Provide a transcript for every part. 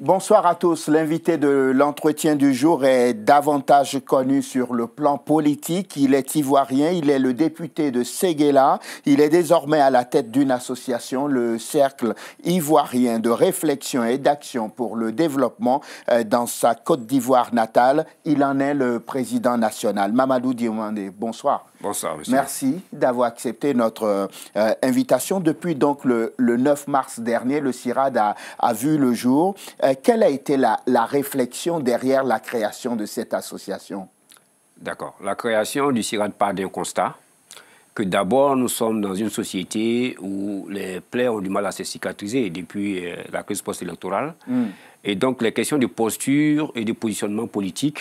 Bonsoir à tous. L'invité de l'entretien du jour est davantage connu sur le plan politique. Il est ivoirien, il est le député de Séguéla. Il est désormais à la tête d'une association, le Cercle ivoirien de réflexion et d'action pour le développement dans sa Côte d'Ivoire natale. Il en est le président national. Mamadou Diomandé, bonsoir. Bonsoir, monsieur. Merci d'avoir accepté notre invitation. Depuis donc le 9 mars dernier, le CIRAD a vu le jour. Quelle a été la réflexion derrière la création de cette association? D'accord. La création du CIRAD part d'un constat que d'abord, nous sommes dans une société où les plaies ont du mal à se cicatriser depuis la crise post-électorale. Et donc, les questions de posture et de positionnement politique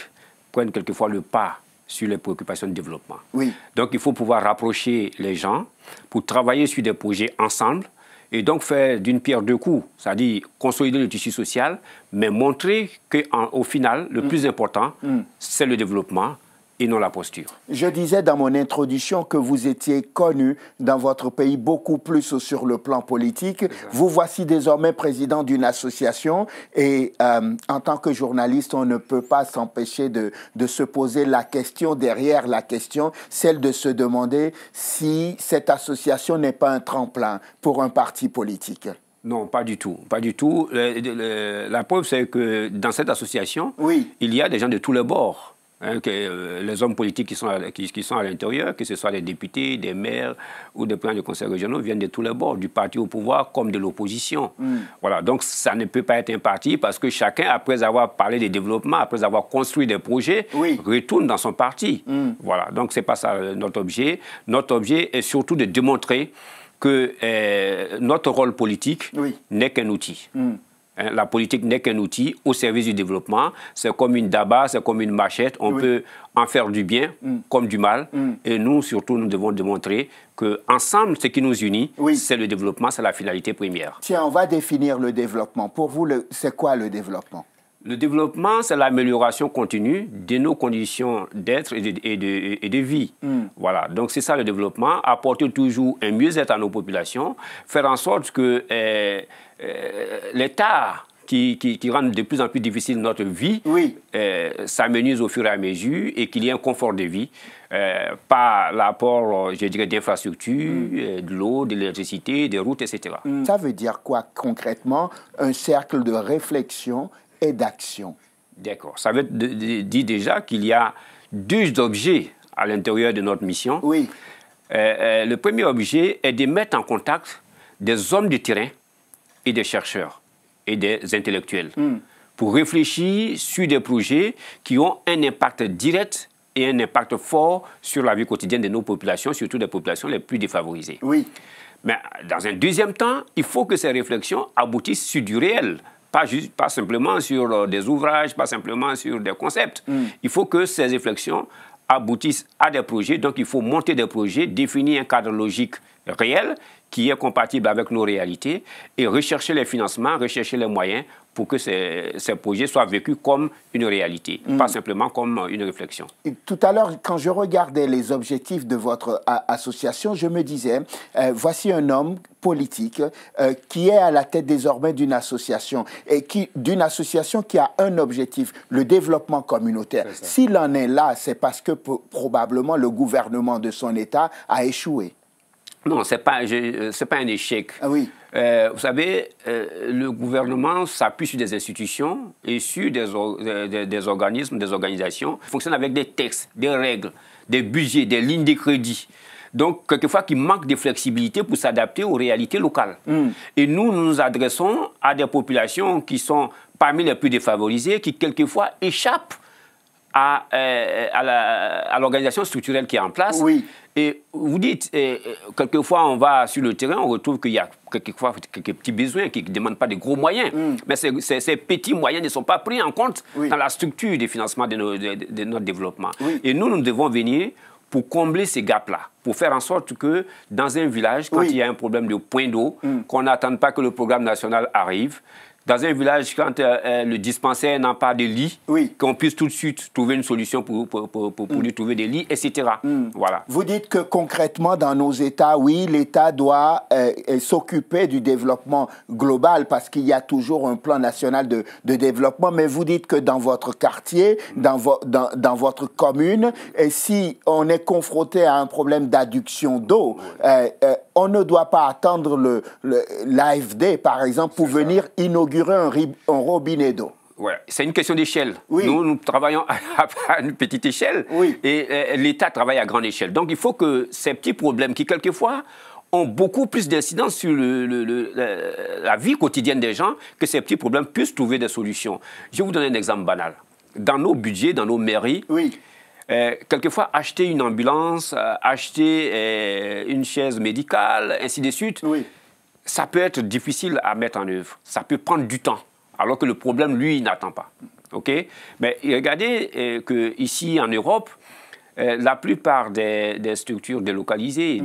prennent quelquefois le pas sur les préoccupations de développement. Oui. Donc, il faut pouvoir rapprocher les gens pour travailler sur des projets ensemble et donc faire d'une pierre deux coups, c'est-à-dire consolider le tissu social, mais montrer qu'au final, le plus important, c'est le développement et non la posture. Je disais dans mon introduction que vous étiez connu dans votre pays beaucoup plus sur le plan politique. Vous voici désormais président d'une association et en tant que journaliste, on ne peut pas s'empêcher de se poser la question derrière la question, celle de se demander si cette association n'est pas un tremplin pour un parti politique. Non, pas du tout. Pas du tout. La preuve, c'est que dans cette association, oui, il y a des gens de tous les bords. Les hommes politiques qui sont à l'intérieur, que ce soit des députés, des maires ou des présidents de conseils régionaux, viennent de tous les bords, du parti au pouvoir comme de l'opposition. Voilà, donc ça ne peut pas être un parti parce que chacun, après avoir parlé des développements, après avoir construit des projets, retourne dans son parti. Voilà, donc c'est pas ça notre objet. Notre objet est surtout de démontrer que notre rôle politique n'est qu'un outil. La politique n'est qu'un outil au service du développement. C'est comme une daba, c'est comme une machette. On peut en faire du bien comme du mal. Et nous, surtout, nous devons démontrer qu'ensemble, ce qui nous unit, c'est le développement, c'est la finalité première. Tiens, on va définir le développement. Pour vous, c'est quoi le développement? Le développement, c'est l'amélioration continue de nos conditions d'être et de vie. Voilà, donc c'est ça le développement, apporter toujours un mieux-être à nos populations, faire en sorte que l'État qui rend de plus en plus difficile notre vie s'amenuise au fur et à mesure et qu'il y ait un confort de vie par l'apport, je dirais, d'infrastructures, de l'eau, de l'électricité, des routes, etc. Ça veut dire quoi concrètement, un cercle de réflexion et d'action? D'accord. Ça veut dire déjà qu'il y a deux objets à l'intérieur de notre mission. Le premier objet est de mettre en contact des hommes de terrain et des chercheurs et des intellectuels pour réfléchir sur des projets qui ont un impact direct et un impact fort sur la vie quotidienne de nos populations, surtout des populations les plus défavorisées. Mais dans un deuxième temps, il faut que ces réflexions aboutissent sur du réel. Pas simplement sur des ouvrages, pas simplement sur des concepts. Il faut que ces réflexions aboutissent à des projets. Donc, il faut monter des projets, définir un cadre logique réel qui est compatible avec nos réalités et rechercher les financements, rechercher les moyens pour que ces projets soient vécus comme une réalité, pas simplement comme une réflexion. Et tout à l'heure, quand je regardais les objectifs de votre association, je me disais, voici un homme politique qui est à la tête désormais d'une association et qui a un objectif, le développement communautaire. S'il en est là, c'est parce que probablement le gouvernement de son État a échoué. Non, ce n'est pas un échec. Vous savez, le gouvernement s'appuie sur des institutions et sur des organismes, des organisations qui fonctionnent avec des textes, des règles, des budgets, des lignes de crédit. Donc, quelquefois, qui manquent de flexibilité pour s'adapter aux réalités locales. Et nous nous adressons à des populations qui sont parmi les plus défavorisées, qui quelquefois échappent à l'organisation structurelle qui est en place. Et vous dites, quelquefois on va sur le terrain, on retrouve qu'il y a quelquefois quelques petits besoins qui ne demandent pas de gros moyens. Mais ces petits moyens ne sont pas pris en compte dans la structure de financement de notre développement. Et nous devons venir pour combler ces gaps-là, pour faire en sorte que dans un village, quand il y a un problème de point d'eau, qu'on n'attende pas que le programme national arrive, dans un village, quand le dispensaire n'a pas de lit, qu'on puisse tout de suite trouver une solution pour lui trouver des lits, etc. Voilà. Vous dites que concrètement, dans nos États, oui, l'État doit s'occuper du développement global parce qu'il y a toujours un plan national de développement, mais vous dites que dans votre quartier, dans votre commune, et si on est confronté à un problème d'adduction d'eau, on ne doit pas attendre l'AFD, par exemple, pour venir inaugurer un robinet d'eau. Ouais. C'est une question d'échelle. Nous travaillons à une petite échelle et l'État travaille à grande échelle. Donc, il faut que ces petits problèmes qui, quelquefois, ont beaucoup plus d'incidence sur la vie quotidienne des gens, que ces petits problèmes puissent trouver des solutions. Je vais vous donner un exemple banal. Dans nos budgets, dans nos mairies, quelquefois, acheter une ambulance, acheter une chaise médicale, ainsi de suite, ça peut être difficile à mettre en œuvre. Ça peut prendre du temps, alors que le problème, lui, n'attend pas. Okay? Mais regardez qu'ici, en Europe, la plupart des structures délocalisées,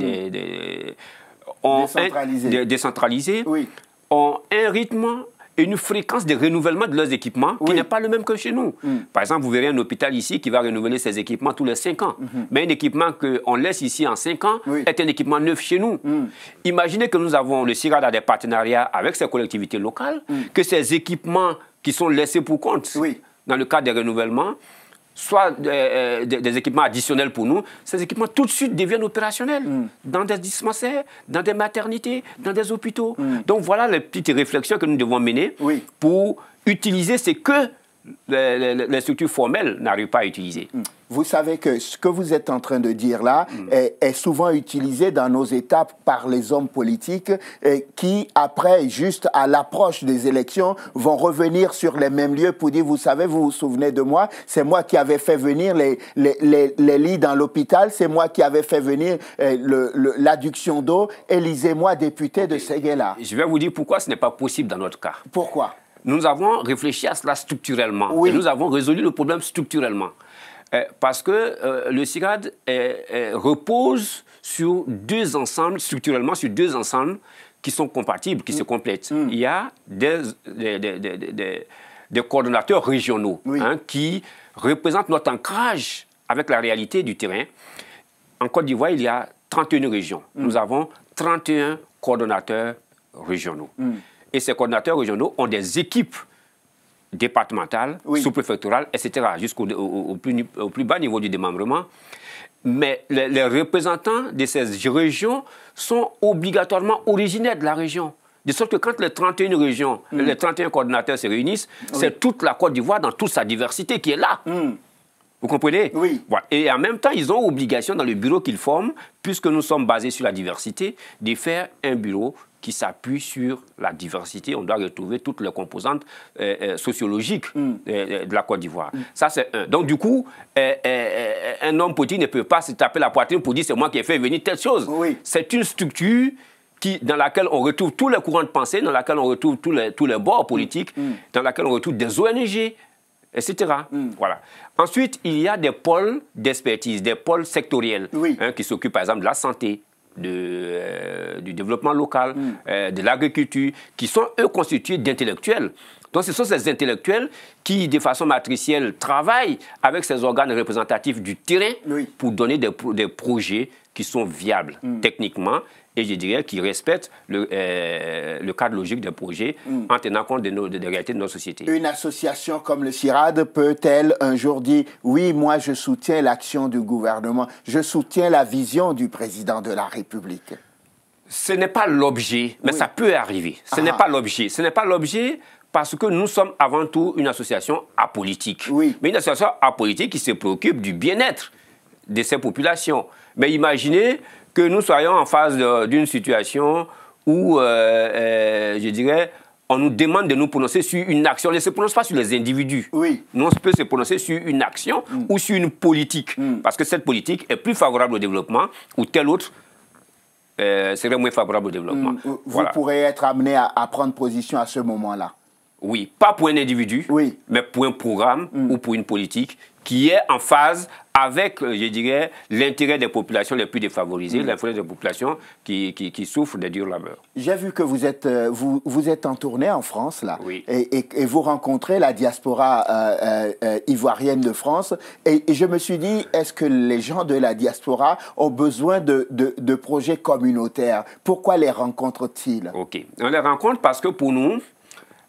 décentralisées ont un rythme et une fréquence de renouvellement de leurs équipements qui n'est pas le même que chez nous. Par exemple, vous verrez un hôpital ici qui va renouveler ses équipements tous les 5 ans. Mais un équipement qu'on laisse ici en 5 ans est un équipement neuf chez nous. Imaginez que nous avons le CIRAD a des partenariats avec ces collectivités locales, que ces équipements qui sont laissés pour compte dans le cadre des renouvellements, soit des équipements additionnels pour nous, ces équipements tout de suite deviennent opérationnels dans des dispensaires, dans des maternités, dans des hôpitaux. Donc voilà les petites réflexions que nous devons mener pour utiliser ce que les structures formelles n'arrivent pas à utiliser. Vous savez que ce que vous êtes en train de dire là est souvent utilisé dans nos États par les hommes politiques qui, après, juste à l'approche des élections, vont revenir sur les mêmes lieux pour dire, vous savez, vous vous souvenez de moi, c'est moi qui avais fait venir les lits dans l'hôpital, c'est moi qui avais fait venir l'adduction d'eau, élisez-moi député de Séguéla. Je vais vous dire pourquoi ce n'est pas possible dans notre cas. Pourquoi? Nous avons réfléchi à cela structurellement et nous avons résolu le problème structurellement. Parce que le CIRAD repose sur deux ensembles, structurellement sur deux ensembles qui sont compatibles, qui se complètent. Il y a des coordonnateurs régionaux qui représentent notre ancrage avec la réalité du terrain. En Côte d'Ivoire, il y a 31 régions. Nous avons 31 coordonnateurs régionaux. Et ces coordonnateurs régionaux ont des équipes départementales, sous-préfectorales, etc., jusqu'au plus bas niveau du démembrement. Mais les représentants de ces régions sont obligatoirement originaires de la région. De sorte que quand les 31 régions, les 31 coordonnateurs se réunissent, c'est toute la Côte d'Ivoire dans toute sa diversité qui est là. Vous comprenez? Voilà. Et en même temps, ils ont obligation dans le bureau qu'ils forment, puisque nous sommes basés sur la diversité, de faire un bureau qui s'appuie sur la diversité. On doit retrouver toutes les composantes sociologiques de la Côte d'Ivoire. Ça, c'est un. Donc, du coup, un homme politique ne peut pas se taper la poitrine pour dire c'est moi qui ai fait venir telle chose. C'est une structure dans laquelle on retrouve tous les courants de pensée, dans laquelle on retrouve tous les bords politiques, dans laquelle on retrouve des ONG, etc. Voilà. Ensuite, il y a des pôles d'expertise, des pôles sectoriels qui s'occupent, par exemple, de la santé, du développement local, de l'agriculture, qui sont, eux, constitués d'intellectuels. Donc, ce sont ces intellectuels qui, de façon matricielle, travaillent avec ces organes représentatifs du terrain pour donner des projets qui sont viables techniquement et, je dirais, qui respectent le cadre logique des projets en tenant compte des réalités de notre société. Une association comme le CIRAD peut-elle un jour dire « Oui, moi, je soutiens l'action du gouvernement, je soutiens la vision du président de la République ». Ce n'est pas l'objet, mais ça peut arriver. Ce n'est pas l'objet. Ce n'est pas l'objet parce que nous sommes avant tout une association apolitique. Mais une association apolitique qui se préoccupe du bien-être de ces populations. Mais imaginez que nous soyons en face d'une situation où, je dirais, on nous demande de nous prononcer sur une action. On ne se prononce pas sur les individus. Nous, on peut se prononcer sur une action ou sur une politique. Parce que cette politique est plus favorable au développement ou telle autre serait moins favorable au développement. Vous pourrez être amené à prendre position à ce moment-là. Oui, pas pour un individu, mais pour un programme ou pour une politique qui est en phase avec, je dirais, l'intérêt des populations les plus défavorisées, l'intérêt des populations qui souffrent des durs labeurs. J'ai vu que vous êtes en tournée en France, là, oui. et vous rencontrez la diaspora ivoirienne de France. Et je me suis dit, est-ce que les gens de la diaspora ont besoin de projets communautaires? Pourquoi les rencontrent-ils? Ok. On les rencontre parce que pour nous,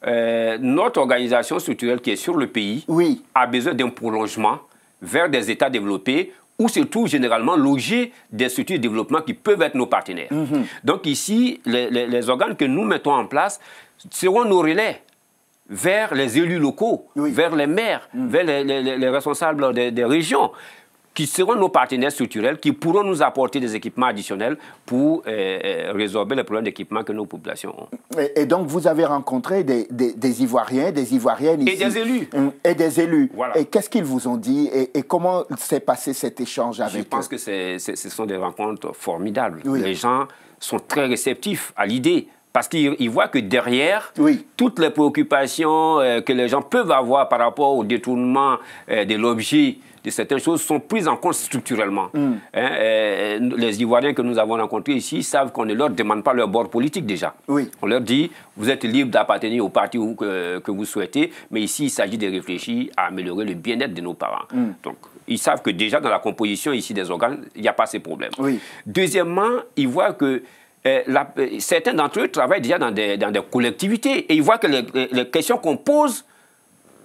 notre organisation structurelle qui est sur le pays a besoin d'un prolongement vers des États développés où se trouvent généralement logés des structures de développement qui peuvent être nos partenaires. Donc ici, les organes que nous mettons en place seront nos relais vers les élus locaux, vers les maires, vers les responsables des régions, qui seront nos partenaires structurels, qui pourront nous apporter des équipements additionnels pour résorber les problèmes d'équipement que nos populations ont. Et donc, vous avez rencontré des Ivoiriens, des Ivoiriennes ici. Et des élus. Et des élus. Voilà. Et qu'est-ce qu'ils vous ont dit et comment s'est passé cet échange avec eux? Je pense que ce sont des rencontres formidables. Les gens sont très réceptifs à l'idée. Parce qu'ils voient que derrière, toutes les préoccupations que les gens peuvent avoir par rapport au détournement de l'objet de certaines choses sont prises en compte structurellement. Les Ivoiriens que nous avons rencontrés ici savent qu'on ne leur demande pas leur bord politique déjà. On leur dit, vous êtes libre d'appartenir au parti que vous souhaitez, mais ici, il s'agit de réfléchir à améliorer le bien-être de nos parents. Donc, ils savent que déjà dans la composition ici des organes, il n'y a pas ces problèmes. Deuxièmement, ils voient que certains d'entre eux travaillent déjà dans des collectivités et ils voient que les questions qu'on pose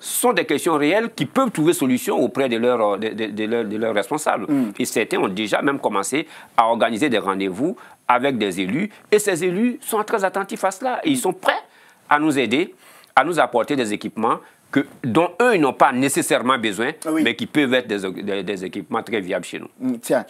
sont des questions réelles qui peuvent trouver solution auprès de leurs responsables. Et certains ont déjà même commencé à organiser des rendez-vous avec des élus. Et ces élus sont très attentifs à cela. Et ils sont prêts à nous aider, à nous apporter des équipements dont eux, ils n'ont pas nécessairement besoin, mais qui peuvent être des équipements très viables chez nous. Tiens,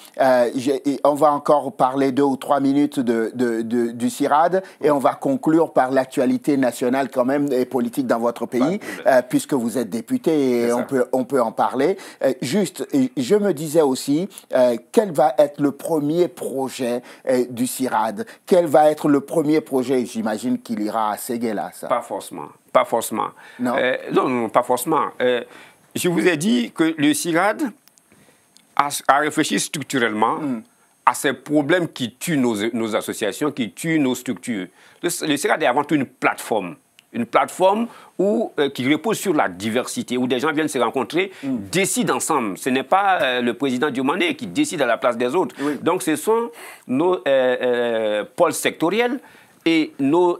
on va encore parler 2 ou 3 minutes du CIRAD et on va conclure par l'actualité nationale quand même et politique dans votre pays, puisque vous êtes député et on peut en parler. Juste, je me disais aussi, quel va être le premier projet du CIRAD? Quel va être le premier projet? J'imagine qu'il ira à Séguéla, ça. Pas forcément. Pas forcément. Non, non, pas forcément. Je vous ai dit que le CIRAD a réfléchi structurellement à ces problèmes qui tuent nos associations, qui tuent nos structures. Le CIRAD est avant tout une plateforme qui repose sur la diversité, où des gens viennent se rencontrer, décident ensemble. Ce n'est pas le président Diomaye qui décide à la place des autres. Donc ce sont nos pôles sectoriels et nos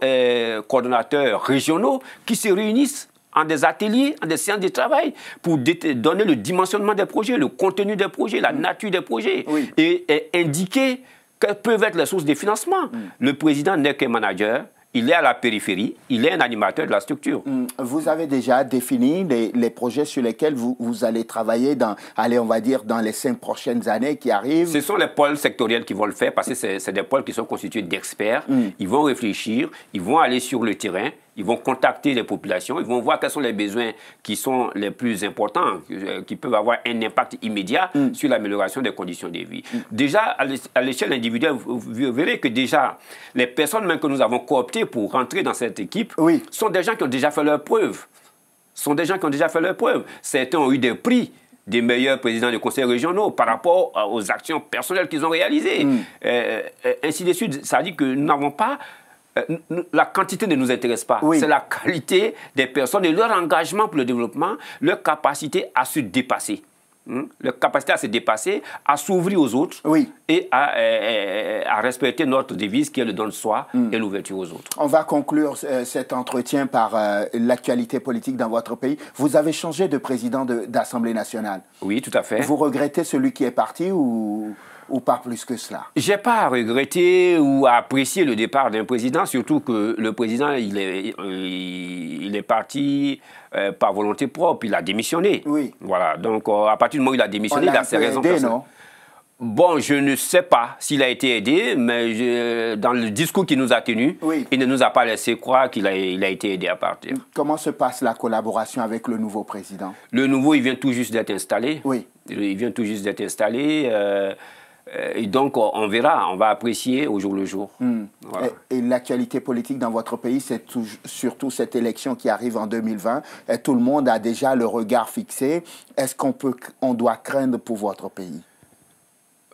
coordonnateurs régionaux qui se réunissent en des ateliers, en des séances de travail pour donner le dimensionnement des projets, le contenu des projets, la nature des projets et indiquer quelles peuvent être les sources de financement. Le président n'est qu'un manager. Il est à la périphérie, il est un animateur de la structure. Vous avez déjà défini les projets sur lesquels vous allez travailler on va dire, dans les 5 prochaines années qui arrivent? Ce sont les pôles sectoriels qui vont le faire parce que c'est des pôles qui sont constitués d'experts. Ils vont réfléchir, ils vont aller sur le terrain, ils vont contacter les populations, ils vont voir quels sont les besoins qui sont les plus importants, qui peuvent avoir un impact immédiat sur l'amélioration des conditions de vie. Déjà, à l'échelle individuelle, vous verrez que déjà, les personnes même que nous avons cooptées pour rentrer dans cette équipe sont des gens qui ont déjà fait leurs preuves. Certains ont eu des prix des meilleurs présidents de conseils régionaux par rapport aux actions personnelles qu'ils ont réalisées. Ainsi de suite, ça dit que nous n'avons pas... la quantité ne nous intéresse pas. C'est la qualité des personnes et leur engagement pour le développement, leur capacité à se dépasser. Leur capacité à se dépasser, à s'ouvrir aux autres et à respecter notre devise qui est le don de soi et l'ouverture aux autres. On va conclure cet entretien par l'actualité politique dans votre pays. Vous avez changé de président d'Assemblée nationale. Oui, tout à fait. Vous regrettez celui qui est parti ou pas plus que cela? Je n'ai pas à regretter ou à apprécier le départ d'un président, surtout que le président, il est parti par volonté propre, il a démissionné. Voilà, donc à partir du moment où il a démissionné, il a ses raisons personnelles. Bon, je ne sais pas s'il a été aidé, mais dans le discours qu'il nous a tenu, il ne nous a pas laissé croire qu'il a été aidé à partir. Comment se passe la collaboration avec le nouveau président? Le nouveau, il vient tout juste d'être installé. Il vient tout juste d'être installé. Et donc, on verra, on va apprécier au jour le jour. Voilà. Et l'actualité politique dans votre pays, c'est surtout cette élection qui arrive en 2020. Et tout le monde a déjà le regard fixé. Est-ce qu'on doit craindre pour votre pays?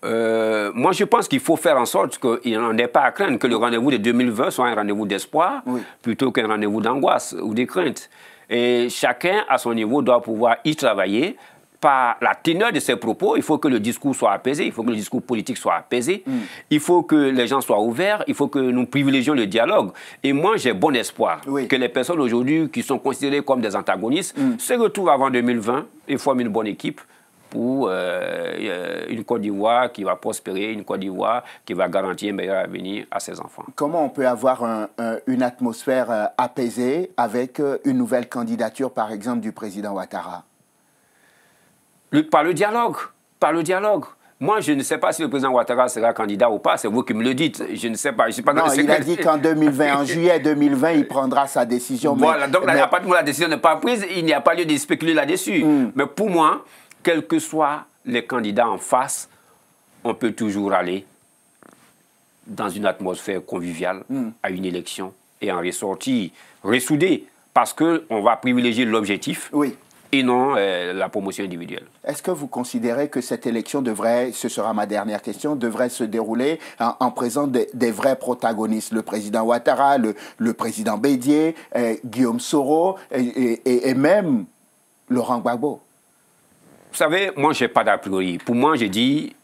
Moi, je pense qu'il faut faire en sorte qu'il n'en ait pas à craindre, que le rendez-vous de 2020 soit un rendez-vous d'espoir, plutôt qu'un rendez-vous d'angoisse ou de crainte. Et chacun, à son niveau, doit pouvoir y travailler. Par la teneur de ses propos, il faut que le discours soit apaisé, il faut que le discours politique soit apaisé, il faut que les gens soient ouverts, il faut que nous privilégions le dialogue. Et moi, j'ai bon espoir que les personnes aujourd'hui qui sont considérées comme des antagonistes se retrouvent avant 2020 et forment une bonne équipe pour une Côte d'Ivoire qui va prospérer, une Côte d'Ivoire qui va garantir un meilleur avenir à ses enfants. Comment on peut avoir une atmosphère apaisée avec une nouvelle candidature, par exemple, du président Ouattara? Par le dialogue, par le dialogue. Moi, je ne sais pas si le président Ouattara sera candidat ou pas, c'est vous qui me le dites. Je ne sais pas. Je sais pas non, il a dit qu'en 2020, en juillet 2020, il prendra sa décision. Voilà, donc à partir où la décision n'est pas prise, il n'y a pas lieu de spéculer là-dessus. Mais pour moi, quels que soient les candidats en face, on peut toujours aller dans une atmosphère conviviale à une élection et en ressortir ressoudé, parce qu'on va privilégier l'objectif. Et non la promotion individuelle. Est-ce que vous considérez que cette élection devrait, ce sera ma dernière question, devrait se dérouler en présence des vrais protagonistes, le président Ouattara, le président Bédié, Guillaume Soro et même Laurent Gbagbo? Vous savez, moi, je n'ai pas d'a priori. Pour moi, j'ai dit,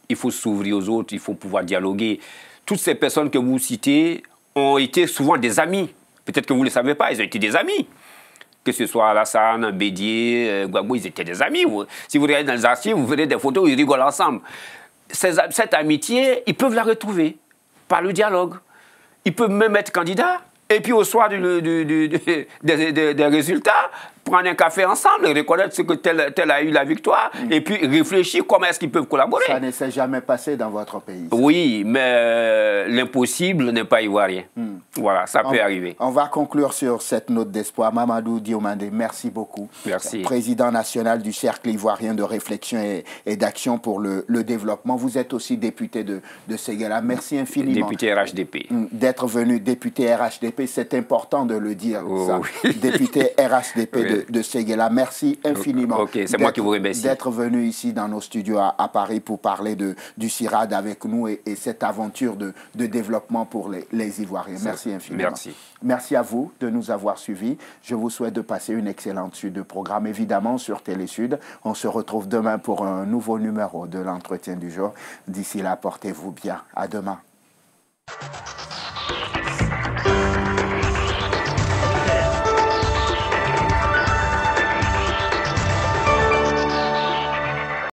il faut s'ouvrir aux autres, il faut pouvoir dialoguer. Toutes ces personnes que vous citez ont été souvent des amis. Peut-être que vous ne le savez pas, ils ont été des amis. Que ce soit Alassane, Bédié, Gbagbo, ils étaient des amis. Si vous regardez dans les archives, vous verrez des photos où ils rigolent ensemble. Cette amitié, ils peuvent la retrouver par le dialogue. Ils peuvent même être candidats. Et puis au soir des résultats, prendre un café ensemble, reconnaître ce que tel a eu la victoire, et puis réfléchir comment est-ce qu'ils peuvent collaborer. Ça ne s'est jamais passé dans votre pays. Oui, mais l'impossible n'est pas ivoirien. Voilà, ça peut arriver. On va conclure sur cette note d'espoir. Mamadou Diomandé, merci beaucoup. Merci. Président national du Cercle ivoirien de réflexion et d'action pour le développement. Vous êtes aussi député de Séguéla. Merci infiniment. Député RHDP. D'être venu député RHDP, c'est important de le dire. Ça. Député RHDP de Séguéla. Merci infiniment. Ok, c'est moi qui vous remercie. D'être venu ici dans nos studios à Paris pour parler du CIRAD avec nous et cette aventure de développement pour les Ivoiriens. Merci infiniment. Merci. Merci à vous de nous avoir suivis. Je vous souhaite de passer une excellente suite de programme, évidemment, sur Télésud. On se retrouve demain pour un nouveau numéro de l'entretien du jour. D'ici là, portez-vous bien. À demain.